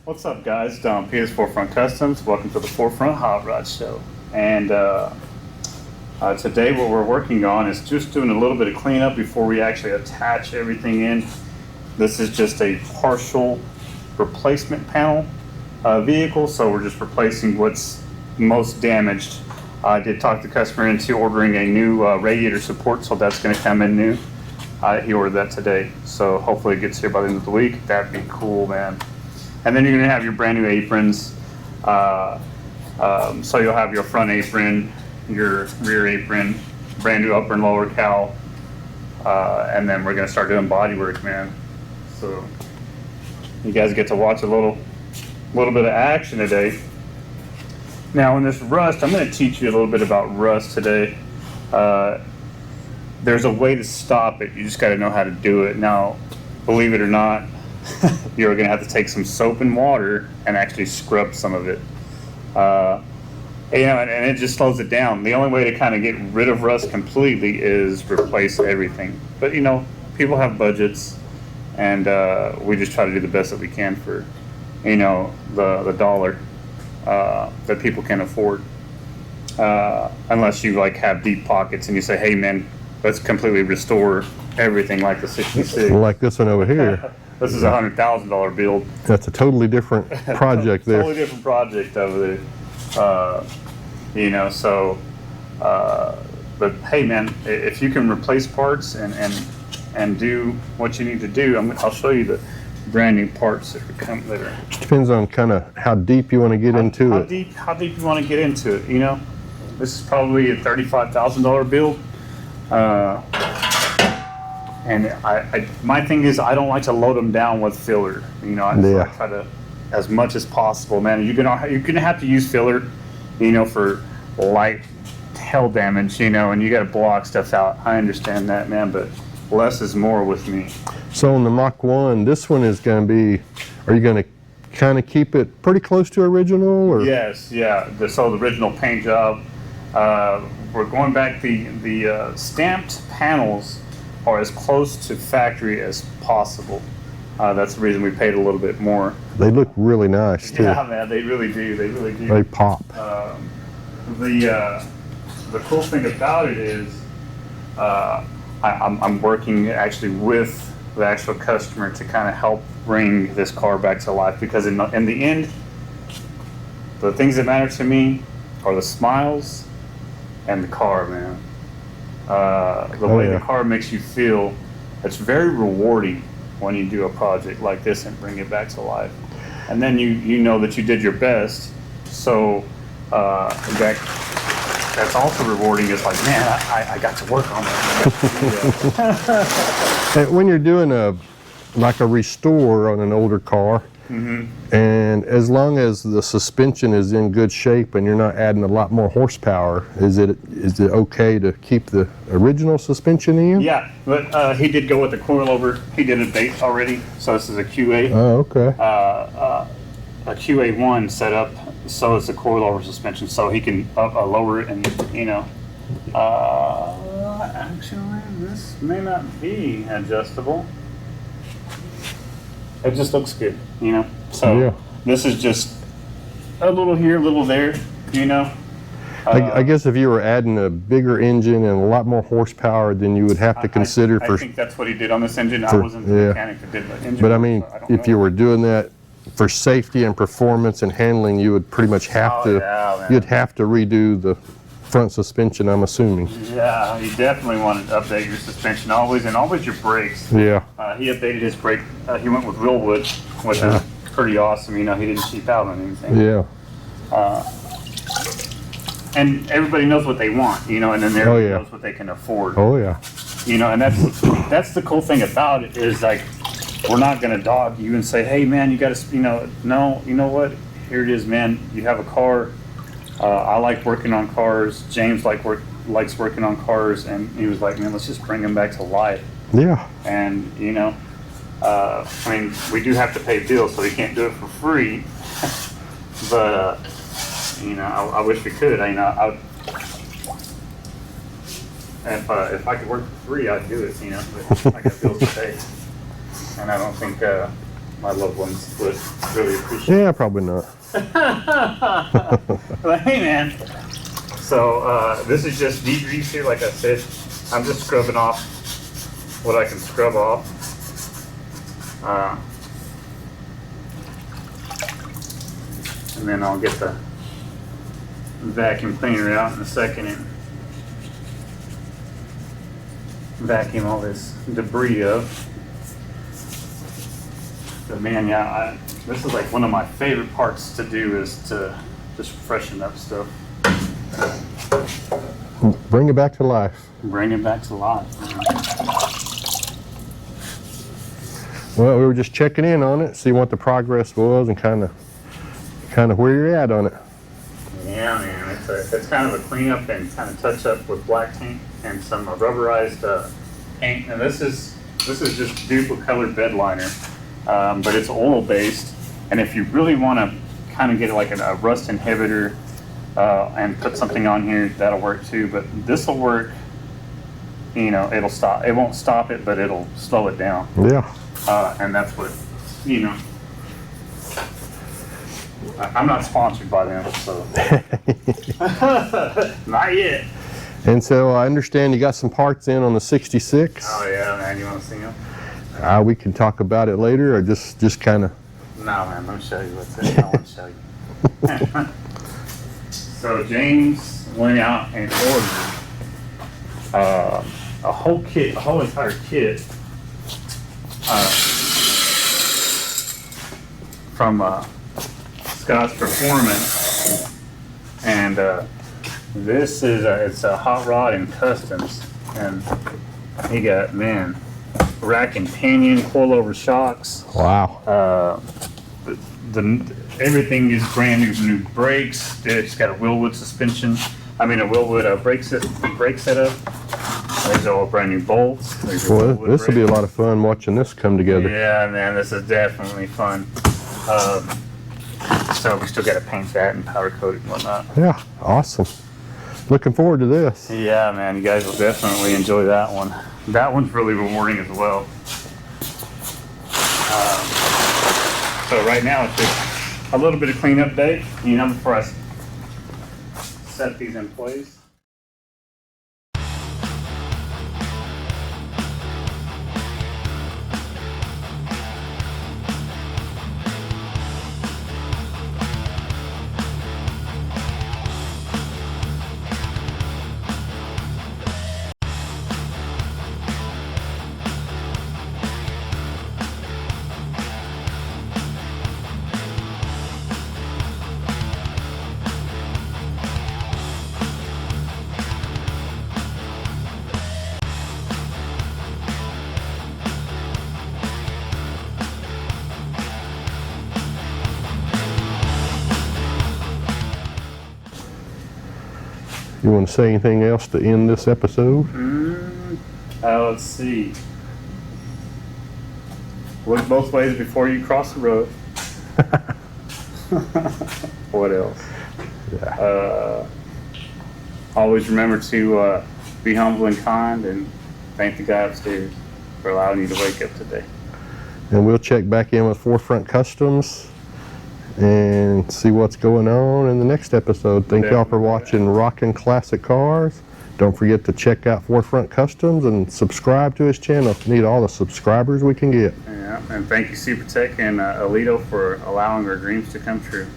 What's up, guys? Don Peters, Forefront Customs. Welcome to the Forefront Hot Rod Show. And today what we're working on is just doing a little bit of cleanup before we actually attach everything in. This is just a partial replacement panel vehicle, so we're just replacing what's most damaged. I did talk the customer into ordering a new radiator support, so that's going to come in new. He ordered that today, so hopefully it gets here by the end of the week. That'd be cool, man. And then you're going to have your brand new aprons. So you'll have your front apron, your rear apron, brand new upper and lower cowl, and then we're going to start doing body work, man. So you guys get to watch a little bit of action today. Now in this rust, I'm going to teach you a little bit about rust today. There's a way to stop it. You just got to know how to do it. Now, believe it or not, you're going to have to take some soap and water and actually scrub some of it. And it just slows it down. The only way to kind of get rid of rust completely is replace everything. But people have budgets, and we just try to do the best that we can for, the dollar that people can afford. Unless you have deep pockets and you say, hey man, let's completely restore everything like the 66. Like this one over here. This is a $100,000 build. That's a totally different project there. Totally different project over there. But hey man, if you can replace parts and do what you need to do, I'll show you the brand new parts that are. It depends on kind of how deep you want to get into it. How deep you want to get into it, This is probably a $35,000 build. And my thing is, I don't like to load them down with filler. I try to, as much as possible, man. You're gonna have to use filler, for light hail damage, and you got to block stuff out. I understand that, man, but less is more with me. So on the Mach 1, this one is going to be. Are you going to kind of keep it pretty close to original, or? Yes, yeah. So the original paint job. We're going back. The stamped panels are as close to factory as possible. That's the reason we paid a little bit more. They look really nice too. Yeah, man, they really do. They really do. They pop. The cool thing about it is, I'm working actually with the actual customer to kind of help bring this car back to life, because in the end, the things that matter to me are the smiles and the car, man. The way the car makes you feel, it's very rewarding when you do a project like this and bring it back to life. And then you know that you did your best. So that's also rewarding. It's like, man, I got to work on that. And when you're doing a restore on an older car, and as long as the suspension is in good shape and you're not adding a lot more horsepower, is it okay to keep the original suspension in? Yeah, but he did go with the coilover. He did a base already, so this is a QA. Oh, okay. A QA1 setup, so it's a coilover suspension, so he can lower it, and actually this may not be adjustable. It just looks good, So This is just a little here, a little there, I guess if you were adding a bigger engine and a lot more horsepower, then you would have to consider I think that's what he did on this engine. I wasn't the mechanic that did the engine. But I mean, if you were doing that for safety and performance and handling, you would pretty much have you'd have to redo the front suspension, I'm assuming. Yeah, you definitely wanted to update your suspension always, and always your brakes. Yeah. He updated his brake. He went with Willwood, which is pretty awesome. He didn't cheap out on anything. Yeah. And everybody knows what they want, and then everybody knows what they can afford. Oh yeah. And that's the cool thing about it is, like, we're not gonna dog you and say, hey man, you gotta, no, you know what? Here it is, man. You have a car. I like working on cars. James likes working on cars, and he was like, man, let's just bring them back to life. Yeah. And we do have to pay bills, so we can't do it for free. But I wish we could. If I could work for free, I'd do it. But I got bills to pay, and I don't think my loved ones would really appreciate. Yeah, probably not. But hey, man. So this is just deep grease here, like I said. I'm just scrubbing off what I can scrub off. And then I'll get the vacuum cleaner out in a second and vacuum all this debris up. But man, yeah, this is like one of my favorite parts to do, is to just freshen up stuff. Bring it back to life. Bring it back to life. Well, we were just checking in on it, see what the progress was, and kind of where you're at on it. Yeah, man, it's kind of a cleanup and kind of touch up with black paint and some rubberized paint. And this is just duple colored bed liner, but it's oil based. And if you really want to kind of get like a rust inhibitor and put something on here, that'll work too. But this will work. You know, it'll stop. It won't stop it, but it'll slow it down. Yeah. And that's what, you know. I'm not sponsored by them, so. Not yet. And so I understand you got some parts in on the 66. Oh yeah, man, you want to see them? We can talk about it later, or just kind of. No, man, let me show you what's in it. I want to show you. So James went out and ordered a whole entire kit from Scott's Performance, and this is it's a hot rod and customs, and he got, man, rack and pinion, coilover shocks. Wow. Everything is brand new brakes. It's got a Willwood suspension. I mean a Willwood brake setup. There's all brand new bolts. Well, this will be a lot of fun watching this come together. Yeah, man, this is definitely fun. So we still got to paint that and powder coat it and whatnot. Yeah, awesome. Looking forward to this. Yeah, man, you guys will definitely enjoy that one. That one's really rewarding as well. So right now it's just a little bit of cleanup day, you know, before I set these in place. You want to say anything else to end this episode? Let's see. Look both ways before you cross the road. What else? Yeah. Always remember to be humble and kind, and thank the guy upstairs for allowing you to wake up today. And we'll check back in with Forefront Customs and see what's going on in the next episode. Thank y'all for watching Rockin' Classic Cars. Don't forget to check out Forefront Customs and subscribe to his channel. We need all the subscribers we can get. Yeah, and thank you Supertech and Alito for allowing our dreams to come true.